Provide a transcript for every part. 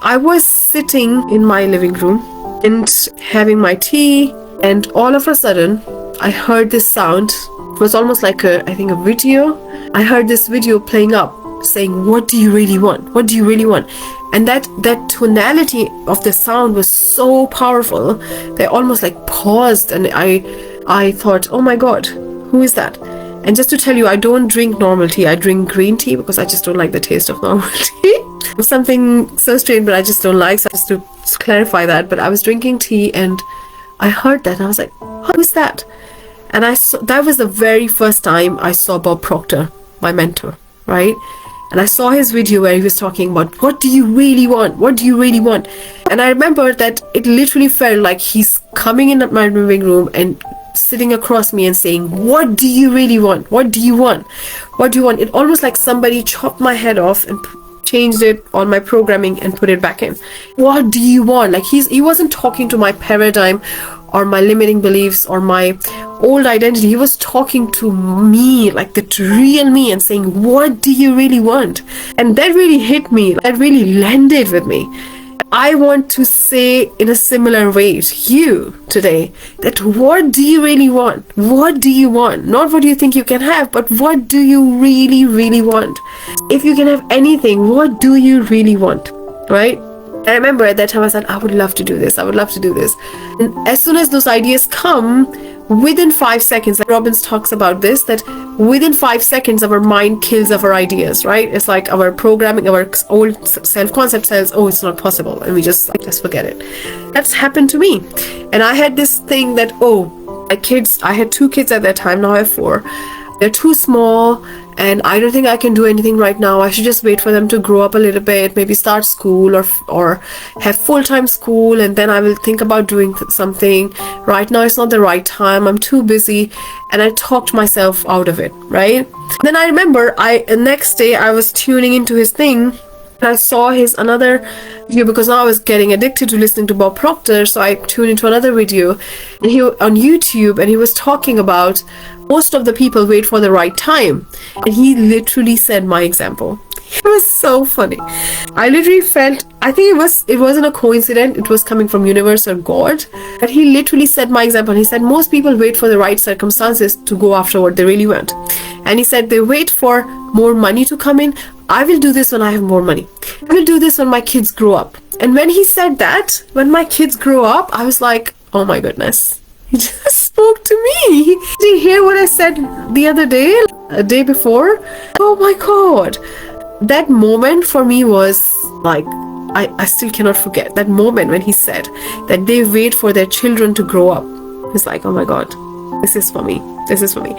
I was sitting in my living room and having my tea, and all of a sudden I heard this sound. It was almost like I think a video. I heard this video playing up saying, "What do you really want? What do you really want?" And that tonality of the sound was so powerful. They almost like paused, and I thought, "Oh my God, who is that?" And just to tell you, I don't drink normal tea. I drink green tea because I just don't like the taste of normal tea. Something so strange, but I just don't like. So just to clarify that, but I was drinking tea and I heard that and I was like, "Who is that?" And that was the very first time I saw Bob Proctor, my mentor, right? And I saw his video where he was talking about, what do you really want? What do you really want? And I remember that it literally felt like he's coming in at my living room and sitting across me and saying, "What do you really want? What do you want? What do you want?" It almost like somebody chopped my head off and changed it on my programming and put it back in. What do you want? Like he wasn't talking to my paradigm or my limiting beliefs or my old identity. He was talking to me, like the real me, and saying, "What do you really want?" And that really hit me. That really landed with me. I want to say in a similar way to you today that what do you really want? What do you want? Not what you think you can have, but what do you really, really want? If you can have anything, what do you really want? Right? I remember at that time I said, "I would love to do this. I would love to do this." And as soon as those ideas come, within 5 seconds, like Robbins talks about this, that within 5 seconds our mind kills our ideas, right? It's like our programming, our old self-concept says, "Oh, it's not possible," and we just forget it. That's happened to me. And I had this thing that, I had 2 kids at that time, now I have 4. They're too small and I don't think I can do anything right now. I should just wait for them to grow up a little bit, maybe start school or have full-time school, and then I will think about doing something. Right now it's not the right time. I'm too busy. And I talked myself out of it, right? Then I remember next day I was tuning into his thing. I saw his another video because now I was getting addicted to listening to Bob Proctor, so I tuned into another video and he on YouTube, and he was talking about most of the people wait for the right time, and he literally said my example. It was so funny. I literally felt, I think it wasn't a coincidence, it was coming from universe or God, but he literally said my example. He said most people wait for the right circumstances to go after what they really want. And he said they wait for more money to come in. I will do this when I have more money. I will do this when my kids grow up. And when he said that, when my kids grow up, I was like, oh my goodness, he just spoke to me. Did you hear what I said the other day, a day before? Oh my God. That moment for me was like, I still cannot forget that moment when he said that they wait for their children to grow up. It's like, oh my God, this is for me. This is for me.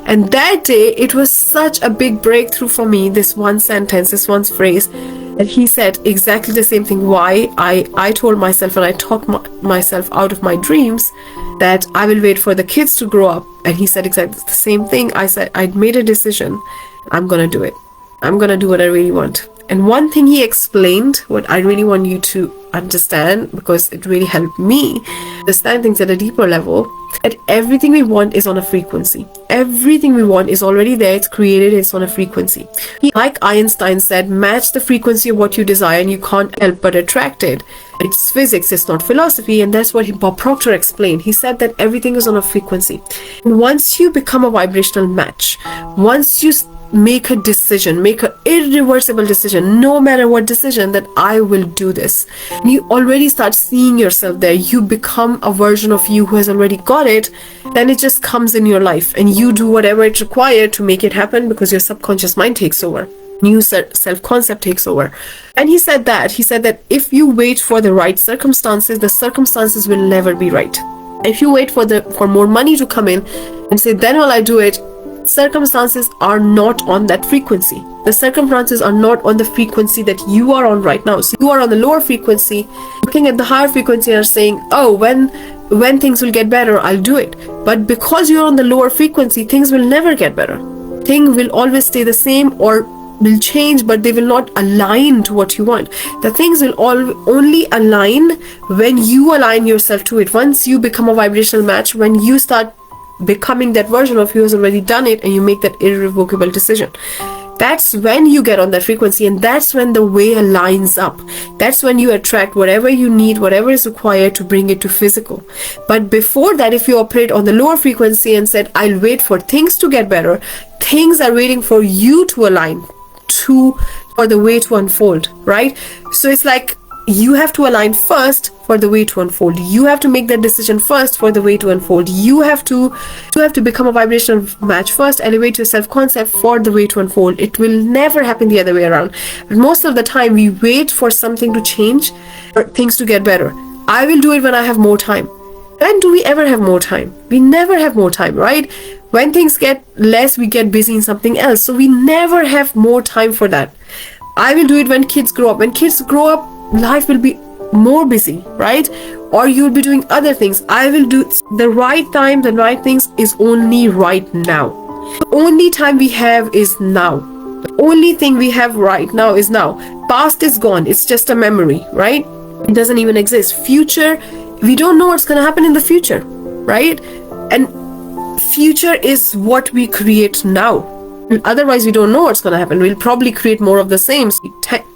And that day, it was such a big breakthrough for me, this one sentence, this one phrase. And he said exactly the same thing. Why I told myself and I talked myself out of my dreams that I will wait for the kids to grow up. And he said exactly the same thing. I said, I'd made a decision. I'm going to do it. I'm going to do what I really want. And one thing he explained, what I really want you to understand, because it really helped me understand things at a deeper level, that everything we want is on a frequency. Everything we want is already there. It's created. It's on a frequency. Like Einstein said, match the frequency of what you desire and you can't help but attract it. It's physics. It's not philosophy. And that's what Bob Proctor explained. He said that everything is on a frequency. And once you become a vibrational match, once you make a decision, make an irreversible decision, no matter what decision, that I will do this. And you already start seeing yourself there. You become a version of you who has already got it. Then it just comes in your life and you do whatever it's required to make it happen, because your subconscious mind takes over. New self-concept takes over. And he said that if you wait for the right circumstances, the circumstances will never be right. If you wait for more money to come in and say, then will I do it, circumstances are not on that frequency. The circumstances are not on the frequency that you are on right now. So you are on the lower frequency, looking at the higher frequency and are saying, oh, when things will get better, I'll do it. But because you're on the lower frequency, things will never get better. Things will always stay the same or will change, but they will not align to what you want. The things will only align when you align yourself to it. Once you become a vibrational match, when you start becoming that version of you who has already done it and you make that irrevocable decision. That's when you get on that frequency, and that's when the way lines up. That's when you attract whatever you need, whatever is required to bring it to physical. But before that, if you operate on the lower frequency and said, I'll wait for things to get better, things are waiting for you to align for the way to unfold, right? So it's like you have to align first for the way to unfold. You have to make that decision first for the way to unfold. You have to become a vibrational match first, elevate your self-concept for the way to unfold. It will never happen the other way around. But most of the time we wait for something to change or things to get better. I will do it when I have more time. When do we ever have more time? We never have more time, right? When things get less, we get busy in something else. So we never have more time for that. I will do it when kids grow up. When kids grow up, life will be more busy, right? Or you'll be doing other things. I will do the right time, the right things is only right now. The only time we have is now. The only thing we have right now is now. Past is gone. It's just a memory, right? It doesn't even exist. Future, we don't know what's going to happen in the future, right? And future is what we create now. Otherwise, we don't know what's going to happen. We'll probably create more of the same.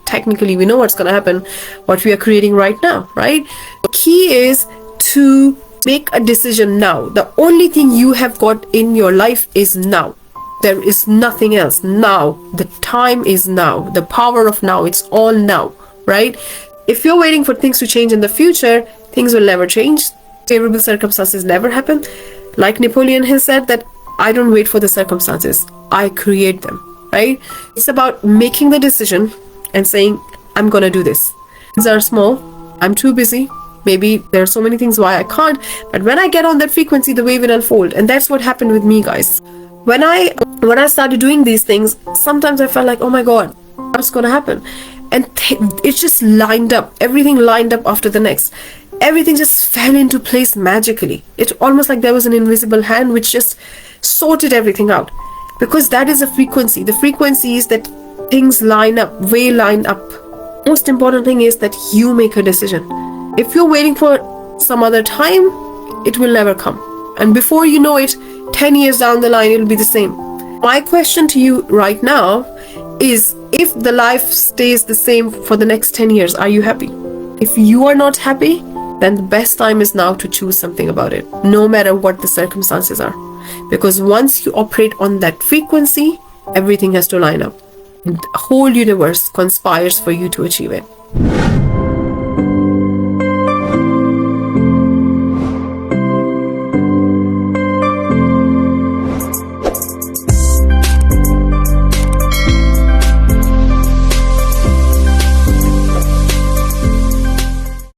Technically, we know what's going to happen, what we are creating right now, right? The key is to make a decision now. The only thing you have got in your life is now. There is nothing else. Now. The time is now. The power of now. It's all now, right? If you're waiting for things to change in the future, things will never change. Favorable circumstances never happen. Like Napoleon has said that I don't wait for the circumstances. I create them, right? It's about making the decision and saying, I'm gonna do this. Things are small. I'm too busy. Maybe there are so many things why I can't. But when I get on that frequency, the wave will unfold. And that's what happened with me, guys. When I started doing these things, sometimes I felt like, oh my God, what's gonna happen? And it just lined up. Everything lined up after the next. Everything just fell into place magically. It's almost like there was an invisible hand which just sorted everything out. Because that is a frequency. The frequency is that things line up, way line up. Most important thing is that you make a decision. If you're waiting for some other time, it will never come. And before you know it, 10 years down the line, it will be the same. My question to you right now is, if the life stays the same for the next 10 years, are you happy? If you are not happy, then the best time is now to choose something about it, no matter what the circumstances are. Because once you operate on that frequency, everything has to line up. The whole universe conspires for you to achieve it.